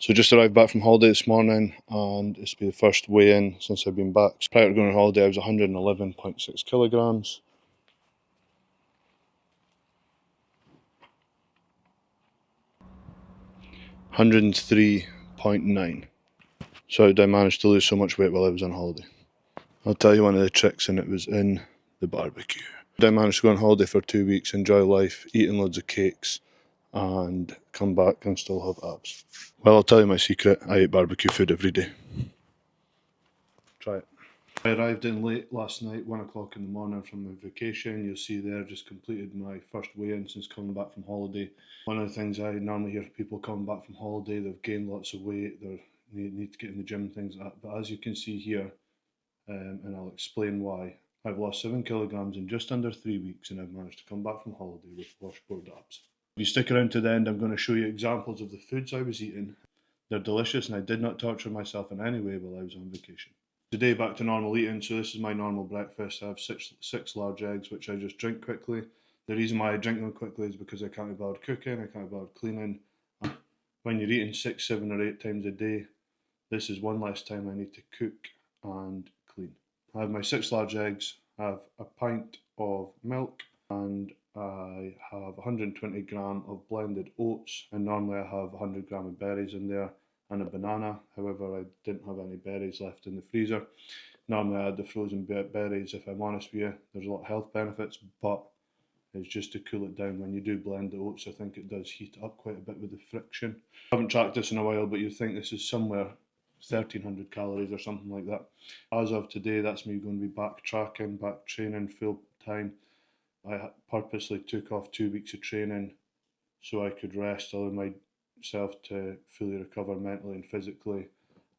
So just arrived back from holiday this morning, and it's been the first weigh-in since I've been back. Prior to going on holiday I was 111.6 kilograms. $103.9. So how did I manage to lose so much weight while I was on holiday? I'll tell you one of the tricks, and it was in the barbecue. I managed to go on holiday for 2 weeks, enjoy life, eating loads of cakes, and come back and still have abs. Well, I'll tell you my secret, I eat barbecue food every day. Try it. I arrived in late last night, 1 o'clock in the morning from my vacation. You'll see there, just completed my first weigh-in since coming back from holiday. One of the things I normally hear from people coming back from holiday, they've gained lots of weight, they need to get in the gym, things like that. But as you can see here, and I'll explain why, I've lost 7 kilograms in just under 3 weeks, and I've managed to come back from holiday with washboard abs. If you stick around to the end, I'm going to show you examples of the foods I was eating. They're delicious, and I did not torture myself in any way while I was on vacation. Today back to normal eating, so this is my normal breakfast. I have six large eggs, which I just drink quickly. The reason why I drink them quickly is because I can't be bothered cooking, I can't be bothered cleaning. When you're eating 6, 7 or 8 times a day, this is one less time I need to cook and clean. I have my 6 large eggs, I have a pint of milk, and I have 120 gram of blended oats, and normally I have 100 gram of berries in there, and a banana. However, I didn't have any berries left in the freezer. Normally I had the frozen berries. If I'm honest with you, there's a lot of health benefits, but it's just to cool it down. When you do blend the oats, I think it does heat up quite a bit with the friction. I haven't tracked this in a while, but you'd think this is somewhere 1300 calories or something like that. As of today, that's me going to be back tracking, back training full time. I purposely took off 2 weeks of training so I could rest, allow myself to fully recover mentally and physically,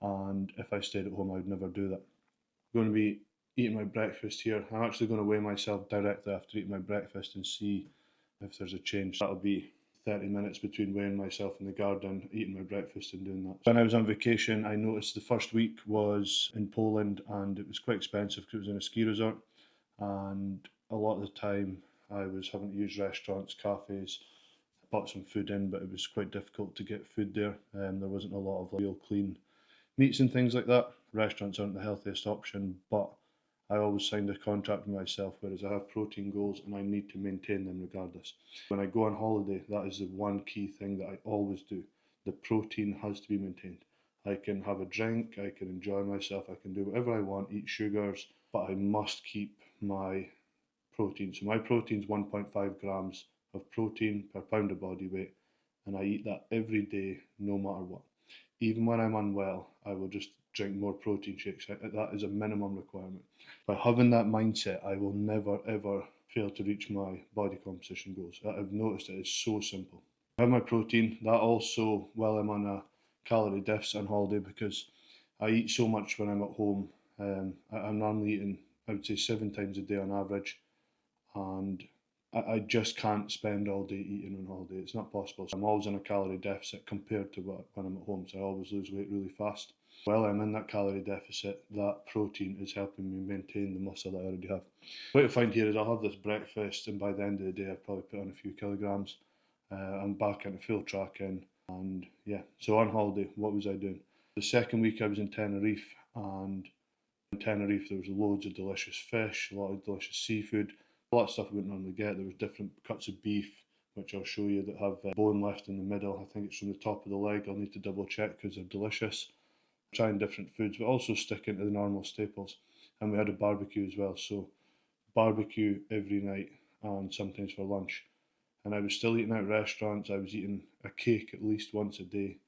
and if I stayed at home I would never do that. I'm going to be eating my breakfast here. I'm actually going to weigh myself directly after eating my breakfast and see if there's a change. That'll be 30 minutes between weighing myself in the garden, eating my breakfast and doing that. When I was on vacation, I noticed the first week was in Poland, and it was quite expensive because it was in a ski resort, and a lot of the time I was having to use restaurants, cafes. Bought some food in, but it was quite difficult to get food there. There wasn't a lot of real clean meats and things like that. Restaurants aren't the healthiest option, but I always signed a contract with myself, whereas I have protein goals and I need to maintain them regardless. When I go on holiday, that is the one key thing that I always do. The protein has to be maintained. I can have a drink, I can enjoy myself, I can do whatever I want, eat sugars, but I must keep my protein. So my protein is 1.5 grams of protein per pound of body weight, and I eat that every day, no matter what. Even when I'm unwell, I will just drink more protein shakes. That is a minimum requirement. By having that mindset, I will never ever fail to reach my body composition goals. I've noticed it is so simple. I have my protein. That also, while I'm on a calorie deficit on holiday, because I eat so much when I'm at home. I'm normally eating, I would say, 7 times a day on average, and I just can't spend all day eating on holiday. It's not possible. So I'm always in a calorie deficit compared to when I'm at home, so I always lose weight really fast. While I'm in that calorie deficit, that protein is helping me maintain the muscle that I already have. What I find here is I'll have this breakfast, and by the end of the day I've probably put on a few kilograms. I'm back into full tracking, and yeah. So on holiday, what was I doing? The second week I was in Tenerife, and in Tenerife there was loads of delicious fish, a lot of delicious seafood. A lot of stuff I wouldn't normally get. There was different cuts of beef, which I'll show you, that have bone left in the middle. I think it's from the top of the leg. I'll need to double check because they're delicious. Trying different foods, but also sticking to the normal staples. And we had a barbecue as well, so barbecue every night and sometimes for lunch. And I was still eating out at restaurants. I was eating a cake at least once a day.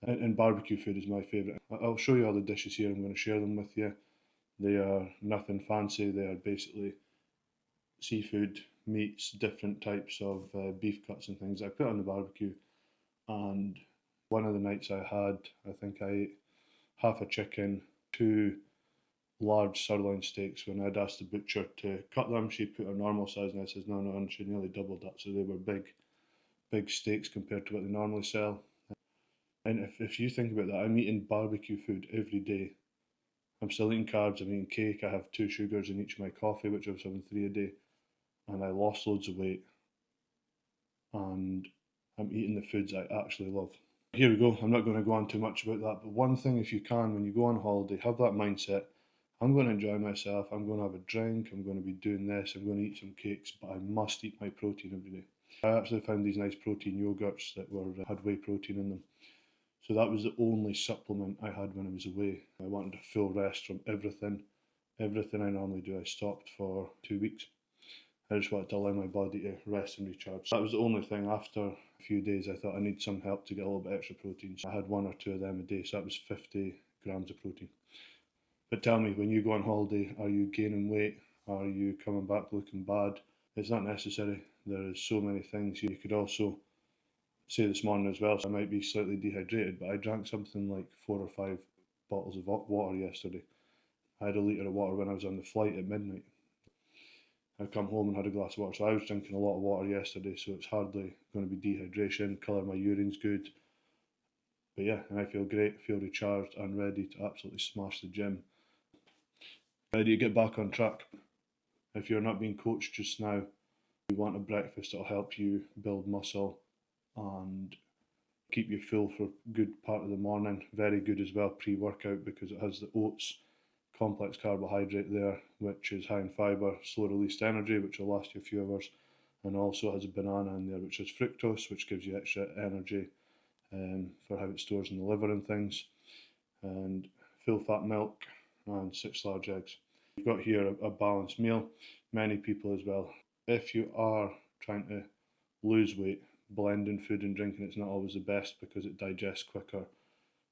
And barbecue food is my favourite. I'll show you all the dishes here. I'm going to share them with you. They are nothing fancy. They are basically seafood, meats, different types of beef cuts and things I put on the barbecue. And one of the nights I think I ate half a chicken, 2 large sirloin steaks. When I'd asked the butcher to cut them, she put a normal size, and I says no, and she nearly doubled that. So they were big steaks compared to what they normally sell. And if you think about that, I'm eating barbecue food every day. I'm still eating carbs, I'm eating cake, I have 2 sugars in each of my coffee, which I was having 3 a day. And I lost loads of weight, and I'm eating the foods I actually love. Here we go. I'm not going to go on too much about that, but one thing, if you can, when you go on holiday, have that mindset. I'm going to enjoy myself. I'm going to have a drink. I'm going to be doing this. I'm going to eat some cakes, but I must eat my protein every day. I actually found these nice protein yogurts that had whey protein in them. So that was the only supplement I had when I was away. I wanted a full rest from everything. Everything I normally do, I stopped for 2 weeks. I just wanted to allow my body to rest and recharge. That was the only thing. After a few days, I thought I need some help to get a little bit extra protein. So I had 1 or 2 of them a day, so that was 50 grams of protein. But tell me, when you go on holiday, are you gaining weight? Are you coming back looking bad? It's not necessary. There is so many things. You could also say this morning as well, so I might be slightly dehydrated, but I drank something like 4 or 5 bottles of water yesterday. I had a litre of water when I was on the flight at midnight. I come home and had a glass of water, so I was drinking a lot of water yesterday, so it's hardly going to be dehydration. Colour of my urine's good. But yeah, and I feel great, feel recharged and ready to absolutely smash the gym. Ready to get back on track. If you're not being coached just now, you want a breakfast that'll help you build muscle and keep you full for a good part of the morning. Very good as well pre-workout because it has the oats, complex carbohydrate there, which is high in fibre, slow released energy, which will last you a few hours, and also has a banana in there, which is fructose, which gives you extra energy for how it stores in the liver and things, and full fat milk and 6 large eggs. You've got here a balanced meal. Many people as well. If you are trying to lose weight, blending food and drinking it's not always the best because it digests quicker.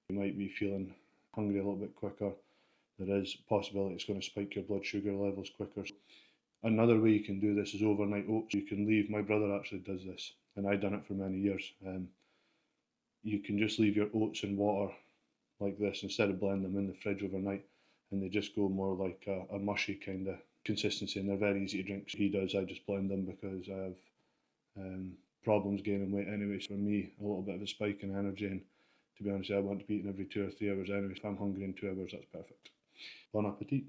You might be feeling hungry a little bit quicker. There is a possibility it's going to spike your blood sugar levels quicker. Another way you can do this is overnight oats. You can leave, my brother actually does this, and I've done it for many years. You can just leave your oats in water like this instead of blending them in the fridge overnight, and they just go more like a mushy kind of consistency, and they're very easy to drink. So he does, I just blend them because I have problems gaining weight anyway. So for me, a little bit of a spike in energy, and to be honest, I want to be eating every 2 or 3 hours anyway. If I'm hungry in 2 hours, that's perfect. Bon appetit.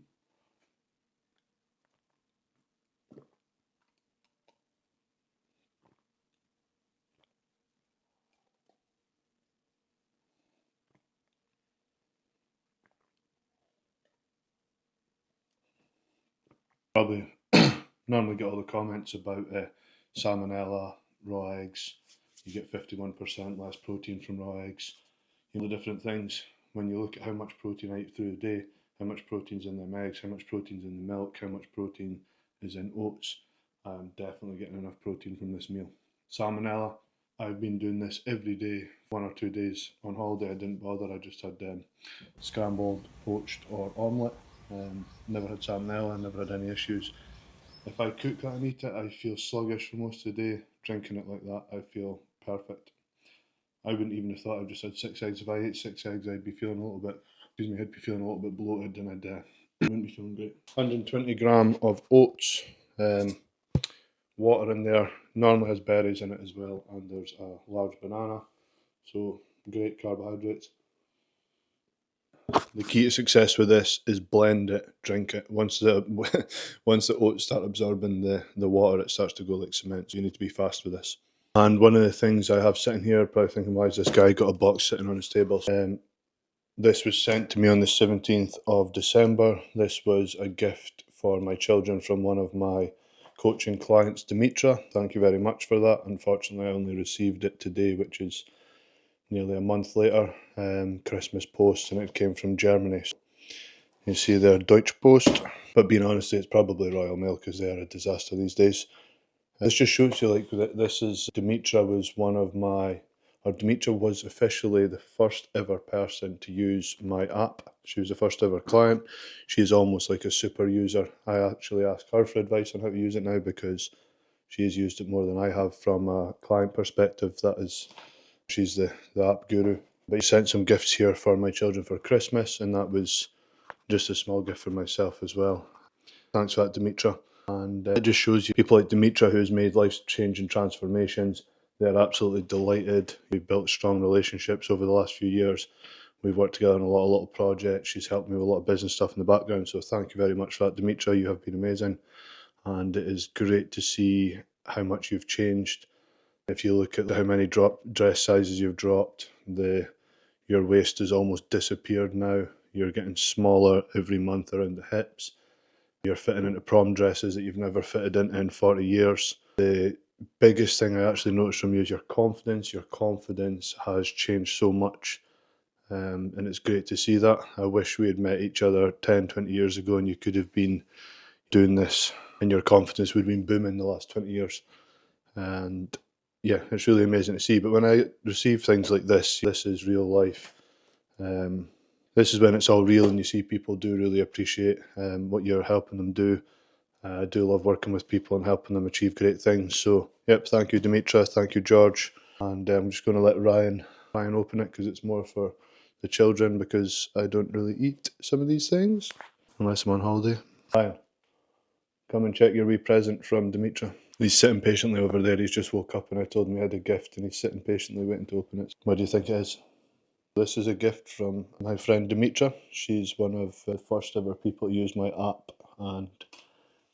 Probably normally get all the comments about salmonella, raw eggs. You get 51% less protein from raw eggs. The different things. When you look at how much protein I eat through the day, how much protein's in them eggs, how much protein's in the milk, how much protein is in oats, I'm definitely getting enough protein from this meal. Salmonella, I've been doing this every day. 1 or 2 days on holiday I didn't bother, I just had scrambled, poached or omelette. Never had salmonella, never had any issues. If I cook that and eat it, I feel sluggish for most of the day. Drinking it like that, I feel perfect. I wouldn't even have thought I've just had 6 eggs. If I ate 6 eggs, I'd be feeling a little bit, I'd be feeling a little bit bloated and I wouldn't be feeling great. 120 gram of oats, water in there, normally has berries in it as well, and there's a large banana, so great carbohydrates. The key to success with this is blend it, drink it. Once the once the oats start absorbing the water, it starts to go like cement, so you need to be fast with this. And one of the things I have sitting here, probably thinking, why has this guy got a box sitting on his table? This was sent to me on the 17th of December. This was a gift for my children from one of my coaching clients, Dimitra. Thank you very much for that. Unfortunately, I only received it today, which is nearly a month later, Christmas post, and it came from Germany. So you see there, Deutsche Post. But being honest, it's probably Royal Mail because they are a disaster these days. This just shows you, like, this is, Dimitra was officially the first ever person to use my app. She was the first ever client. She's almost like a super user. I actually ask her for advice on how to use it now because she's used it more than I have from a client perspective. She's the app guru. But he sent some gifts here for my children for Christmas, and that was just a small gift for myself as well. Thanks for that, Dimitra. And it just shows you people like Dimitra, who's made life-changing transformations. They're absolutely delighted. We've built strong relationships over the last few years. We've worked together on a lot of little projects. She's helped me with a lot of business stuff in the background. So thank you very much for that, Dimitra. You have been amazing. And it is great to see how much you've changed. If you look at how many dress sizes you've dropped, Your waist has almost disappeared now. You're getting smaller every month around the hips. You're fitting into prom dresses that you've never fitted into in 40 years. The biggest thing I actually noticed from you is your confidence. Your confidence has changed so much, and it's great to see that. I wish we had met each other 10, 20 years ago and you could have been doing this and your confidence would have been booming the last 20 years. And yeah, it's really amazing to see. But when I receive things like this is real life. This is when it's all real and you see people do really appreciate what you're helping them do. I do love working with people and helping them achieve great things. So, yep, thank you, Dimitra. Thank you, George. And I'm just going to let Ryan open it because it's more for the children, because I don't really eat some of these things unless I'm on holiday. Ryan, come and check your wee present from Dimitra. He's sitting patiently over there. He's just woke up and I told him he had a gift and he's sitting patiently waiting to open it. What do you think it is? This is a gift from my friend Dimitra. She's one of the first ever people to use my app, and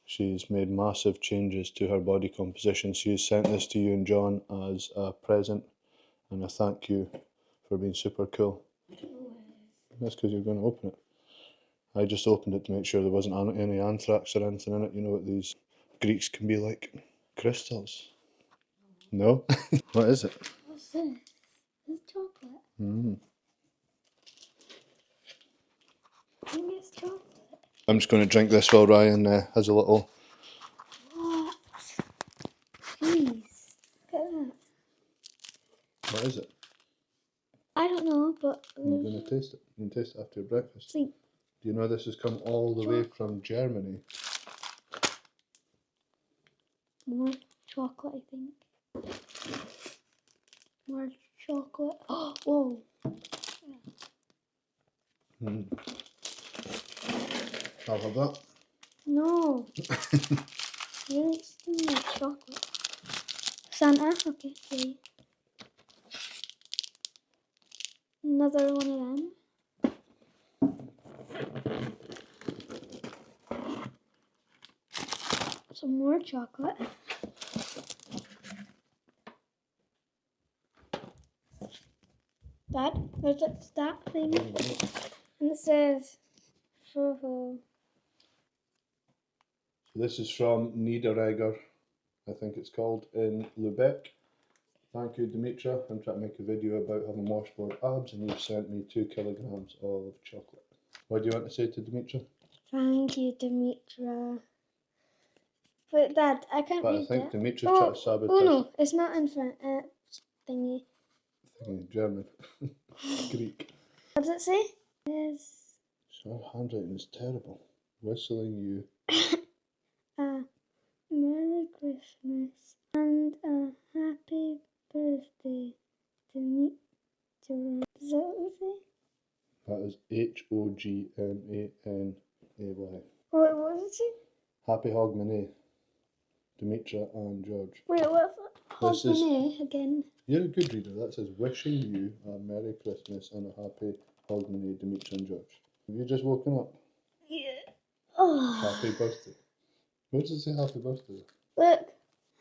she's made massive changes to her body composition. She has sent this to you and John as a present and a thank you for being super cool. That's because you're going to open it. I just opened it to make sure there wasn't any anthrax or anything in it. You know what these Greeks can be like. Crystals. No? What is it? What's this? It's chocolate. I think it's chocolate. I'm just going to drink this while Ryan has a little... What? Jeez. Look at that. What is it? I don't know, but... You're going to taste it. You can taste it after your breakfast. See. Do you know this has come all the way from Germany? More chocolate, I think. More chocolate. Oh, whoa. I'll have that. No. You didn't steal my chocolate. Santa, okay, okay. Another one of them. Some more chocolate. Dad, there's that thing. And it says, So this is from Niederegger, I think it's called, in Lubeck. Thank you, Dimitra. I'm trying to make a video about having washboard abs and you've sent me 2 kilograms of chocolate. What do you want to say to Dimitra? Thank you, Dimitra. But Dad, I can't read it. But I think Dimitra's trying to sabotage. Oh no, it's not in front. Thingy. German. Greek. What does it say? Yes. So her handwriting is terrible. Whistling you. Merry Christmas and a happy birthday, Dimitra. Is that what it say? That is Hogmanay. What does it say? Happy Hogmanay. Dimitra and George. Wait, what's that? Hogmanay again. You're a good reader. That says wishing you a Merry Christmas and a happy Hogmanay, Dimitra and George. Have you just woken up? Yeah. Oh. Happy birthday. What does it say happy birthday? Look,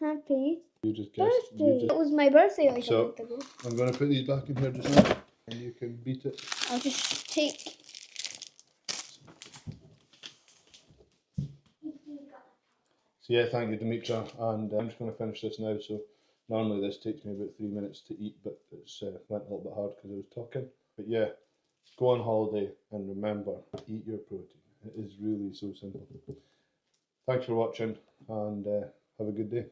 happy You just guessed. birthday. It was my birthday like a So, month ago. I'm going to put these back in here just now and you can beat it. I'll just take... So yeah, thank you, Dimitra, and I'm just going to finish this now. So normally this takes me about 3 minutes to eat, but it's went a little bit hard because I was talking. But yeah, go on holiday and remember, eat your protein. It is really so simple. Thanks for watching and have a good day.